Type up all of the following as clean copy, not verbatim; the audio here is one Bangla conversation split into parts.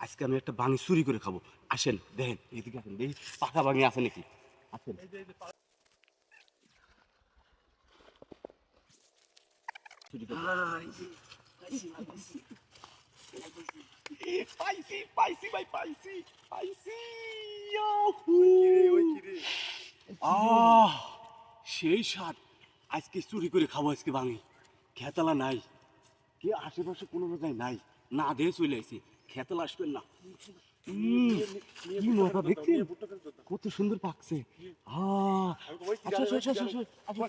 আজকে আমি একটা বাঙি চুরি করে খাবো। আসেন দেখেন, এদিকে আসেন, দেখি পাকা বাঙি আছে নাকি। আসেন। পাইছি পাইছি ভাই, পাইছি পাইছি। সেই স্বাদ। আজকে চুরি করে খাবো আজকে বাঙি। খেতালা নাই, কে আশেপাশে কোনো জায়গায় নাই, না দিয়ে চলে আসি। খেতালা আসবেন না। কি মজা দেখছেন, কত সুন্দর পাকছে। আচ্ছা আচ্ছা আচ্ছা আচ্ছা আচ্ছা।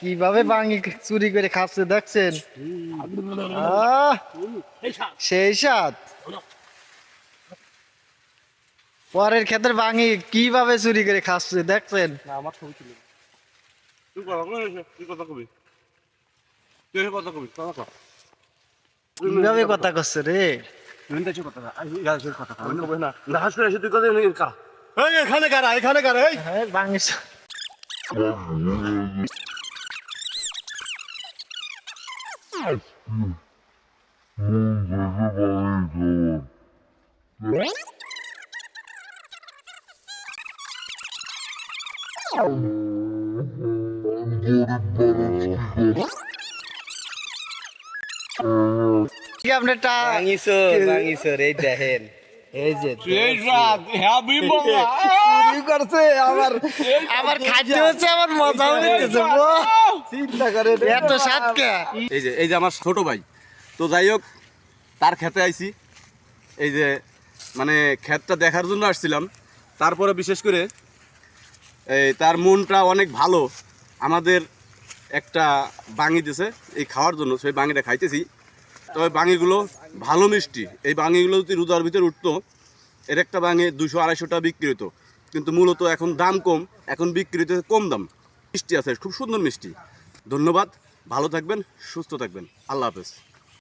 কিভাবে বাঙি চুরি করে খাচ্ছে দেখছেন? সেই স্বাদ। পরের ক্ষেতের বাঙি কিভাবে চুরি করে খাচ্ছে দেখছেন? আমার ছবি ছিল। তুই কথা কবি, তুই কথা কবি, তুই কথা কবি, কথা কর। কিভাবে কথা করছে রে? এখানে কারা, এখানে কারা? বাঙি এই দেখেন, এই যে আমার খাদ্য হচ্ছে, আমার মজা হইতেছে। চিন্তা করে এত স্বাদ কে? এই যে আমার ছোট ভাই। তো যাই হোক, তার খেতে আইছি। এই যে মানে ক্ষেতটা দেখার জন্য আসছিলাম। তারপরে বিশেষ করে তার মনটা অনেক ভালো। আমাদের একটা বাঙি দিছে এই খাওয়ার জন্য, সেই বাঙিটা খাইতেছি। তবে বাঙিগুলো ভালো মিষ্টি। এই বাঙিগুলো যদি রোজার ভিতরে উঠতো, এর একটা বাঙি 200-250 টাকা বিক্রি হতো। কিন্তু মূলত এখন দাম কম, এখন বিক্রি হতে কম দাম। মিষ্টি আছে, খুব সুন্দর মিষ্টি। ধন্যবাদ, ভালো থাকবেন, সুস্থ থাকবেন, আল্লাহ হাফেজ।